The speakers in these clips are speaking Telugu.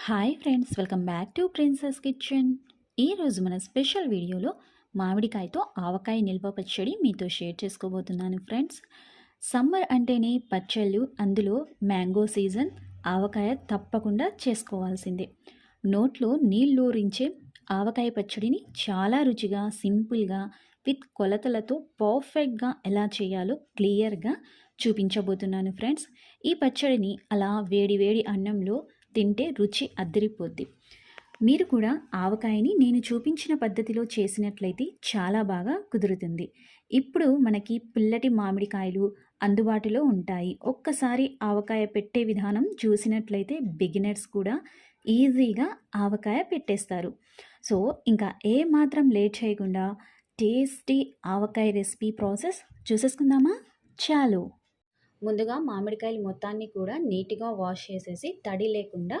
Hi friends, welcome back to princess kitchen. ఈరోజు మన స్పెషల్ వీడియోలో మామిడికాయతో ఆవకాయ నిల్వ పచ్చడి మీతో షేర్ చేసుకోబోతున్నాను ఫ్రెండ్స్. సమ్మర్ అంటేనే పచ్చళ్ళు, అందులో మ్యాంగో సీజన్. ఆవకాయ తప్పకుండా చేసుకోవాల్సిందే. నోట్లో నీళ్ళూరించే ఆవకాయ పచ్చడిని చాలా రుచిగా, సింపుల్గా, విత్ కొలతలతో పర్ఫెక్ట్గా ఎలా చేయాలో క్లియర్గా చూపించబోతున్నాను ఫ్రెండ్స్. ఈ పచ్చడిని అలా వేడి వేడి అన్నంలో తింటే రుచి అద్దరిపోద్ది. మీరు కూడా ఆవకాయని నేను చూపించిన పద్ధతిలో చేసినట్లయితే చాలా బాగా కుదురుతుంది. ఇప్పుడు మనకి పుల్లటి మామిడికాయలు అందుబాటులో ఉంటాయి. ఒక్కసారి ఆవకాయ పెట్టే విధానం చూసినట్లయితే బిగినర్స్ కూడా ఈజీగా ఆవకాయ పెట్టేస్తారు. సో ఇంకా ఏ మాత్రం లేట్ చేయకుండా టేస్టీ ఆవకాయ రెసిపీ ప్రాసెస్ చూసేసుకుందామా? చాలు. ముందుగా మామిడికాయలు మొత్తాన్ని కూడా నీట్గా వాష్ చేసేసి తడి లేకుండా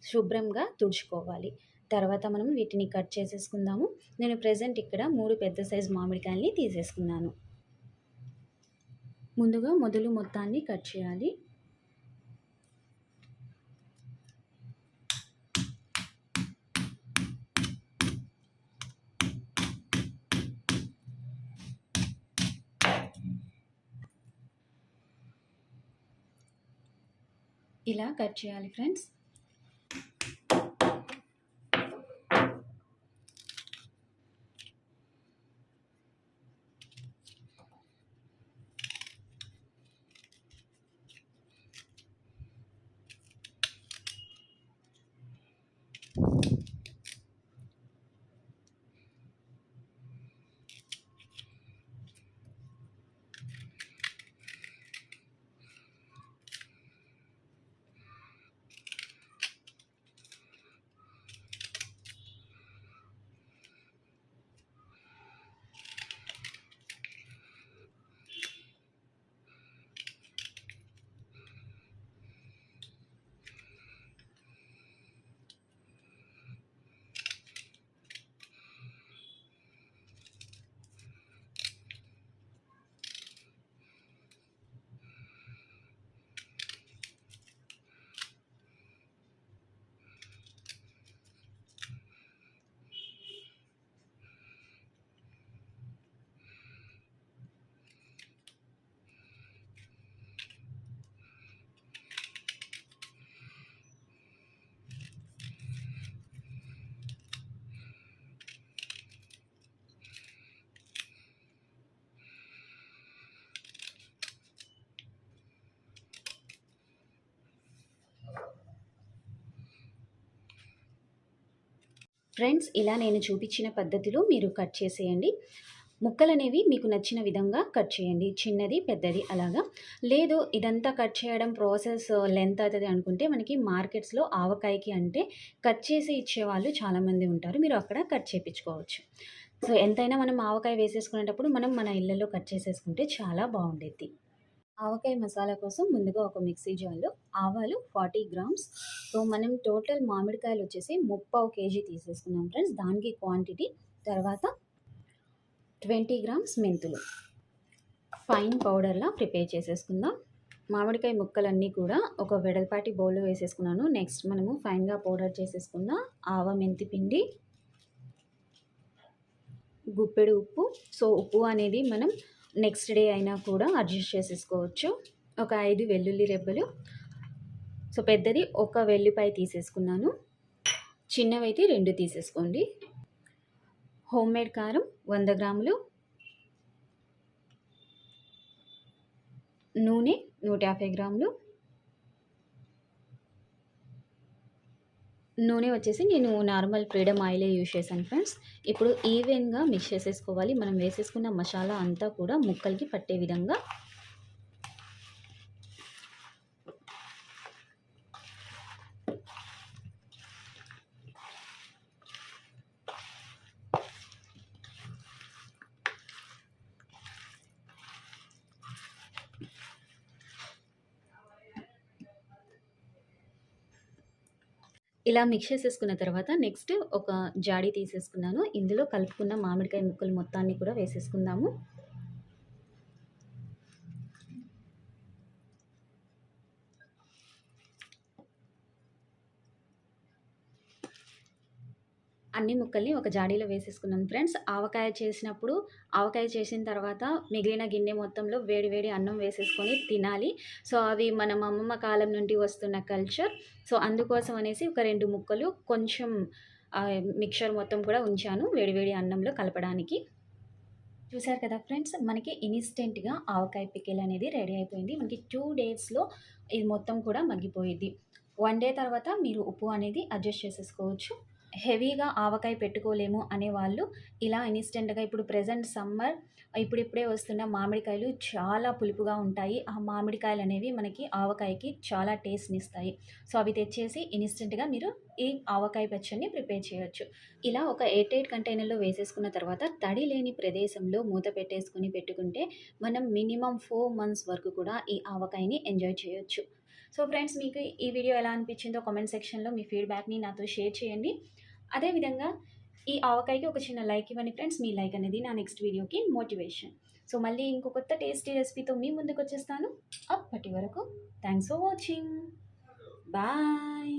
శుభ్రంగా తుడుచుకోవాలి. తర్వాత మనం వీటిని కట్ చేసేసుకుందాము. నేను ప్రెజెంట్ ఇక్కడ 3 పెద్ద సైజు మామిడికాయల్ని తీసేసుకున్నాను. ముందుగా మొదలు మొత్తాన్ని కట్ చేయాలి. ఇలా కట్ చేయాలి ఫ్రెండ్స్. ఫ్రెండ్స్, ఇలా నేను చూపించిన పద్ధతిలో మీరు కట్ చేసేయండి. ముక్కలు అనేవి మీకు నచ్చిన విధంగా కట్ చేయండి, చిన్నది పెద్దది అలాగా. లేదు ఇదంతా కట్ చేయడం ప్రాసెస్ లెంత్ అవుతుంది అనుకుంటే మనకి మార్కెట్స్లో ఆవకాయకి అంటే కట్ చేసి ఇచ్చేవాళ్ళు చాలామంది ఉంటారు. మీరు అక్కడ కట్ చేయించుకోవచ్చు. సో ఎంతైనా మనం ఆవకాయ వేసేసుకునేటప్పుడు మనం మన ఇళ్ళల్లో కట్ చేసేసుకుంటే చాలా బాగుండేది. ఆవకాయ మసాలా కోసం ముందుగా ఒక మిక్సీ జార్లో ఆవాలు 40 గ్రామ్స్. సో మనం టోటల్ మామిడికాయలు వచ్చేసి 3/4 కేజీ తీసేసుకున్నాం ఫ్రెండ్స్. దానికి క్వాంటిటీ. తర్వాత 20 గ్రామ్స్ మెంతులు ఫైన్ పౌడర్లా ప్రిపేర్ చేసేసుకుందాం. మామిడికాయ ముక్కలన్నీ కూడా ఒక వెడల్పాటి బౌల్లో వేసేసుకున్నాను. నెక్స్ట్ మనము ఫైన్గా పౌడర్ చేసుకున్న ఆవ మెంతి పిండి, గుప్పెడు ఉప్పు. సో ఉప్పు అనేది మనం నెక్స్ట్ డే అయినా కూడా అడ్జస్ట్ చేసేసుకోవచ్చు. ఒక 5 వెల్లుల్లి రెబ్బలు. సో పెద్దది ఒక వెల్లిపాయ తీసేసుకున్నాను, చిన్నవైతే 2 తీసేసుకోండి. హోమ్మేడ్ కారం 100 గ్రాములు, నూనె 150 గ్రాములు. నూనె వచ్చేసి నేను నార్మల్ ఫ్రీడమ్ ఆయిలే యూజ్ చేశాను ఫ్రెండ్స్. ఇప్పుడు ఈవెన్గా మిక్స్ చేసేసుకోవాలి. మనం వేసేసుకున్న మసాలా అంతా కూడా ముక్కలకి పట్టే విధంగా. ఇలా మిక్స్ చేసేసుకున్న తర్వాత నెక్స్ట్ ఒక జాడీ తీసేసుకున్నాను. ఇందులో కలుపుకున్న మామిడికాయ ముక్కలు మొత్తాన్ని కూడా వేసేసుకుందాము. అన్ని ముక్కల్ని ఒక జాడీలో వేసేసుకున్నాను ఫ్రెండ్స్. ఆవకాయ చేసిన తర్వాత మిగిలిన గిన్నె మొత్తంలో వేడి వేడి అన్నం వేసేసుకొని తినాలి. సో, అవి మన అమ్మమ్మ కాలం నుండి వస్తున్న కల్చర్. సో, అందుకోసం అనేసి ఒక 2 ముక్కలు కొంచెం మిక్చర్ మొత్తం కూడా ఉంచాను వేడి వేడి అన్నంలో కలపడానికి. చూసారు కదా ఫ్రెండ్స్, మనకి ఇన్‌స్టెంట్‌గా ఆవకాయ పికిల్ అనేది రెడీ అయిపోయింది. మనకి 2 డేస్‌లో ఇది మొత్తం కూడా మగ్గిపోయిద్ది. 1 డే తర్వాత మీరు ఉప్పు అనేది అడ్జస్ట్ చేసేసుకోవచ్చు. హెవీగా ఆవకాయ పెట్టుకోలేము అనేవాళ్ళు ఇలా ఇన్‌స్టెంట్‌గా ఇప్పుడు ప్రెజెంట్ సమ్మర్ ఇప్పుడిప్పుడే వస్తున్న మామిడికాయలు చాలా పులుపుగా ఉంటాయి. ఆ మామిడికాయలనేవి మనకి ఆవకాయకి చాలా టేస్ట్‌నిస్తాయి. సో, అవి తెచ్చేసి ఇన్‌స్టెంట్‌గా మీరు ఈ ఆవకాయ పచ్చడిని ప్రిపేర్ చేయొచ్చు. ఇలా ఒక ఎయిర్ టైట్ కంటైనర్‌లో వేసేసుకున్న తర్వాత తడి లేని ప్రదేశంలో మూత పెట్టేసుకొని పెట్టుకుంటే మనం మినిమమ్ 4 మంత్స్ వరకు కూడా ఈ ఆవకాయని ఎంజాయ్ చేయొచ్చు. సో ఫ్రెండ్స్, మీకు ఈ వీడియో ఎలా అనిపించిందో కామెంట్ సెక్షన్‌లో మీ ఫీడ్‌బ్యాక్‌ని నాతో షేర్ చేయండి. అదేవిధంగా ఈ ఆవకాయకి ఒక చిన్న లైక్ ఇవ్వండి ఫ్రెండ్స్. మీ లైక్ అనేది నా నెక్స్ట్ వీడియోకి మోటివేషన్. సో మళ్ళీ ఇంకో కొత్త టేస్టీ రెసిపీతో మీ ముందుకొచ్చేస్తాను. అప్పటి వరకు థాంక్స్ ఫర్ వాచింగ్. బాయ్.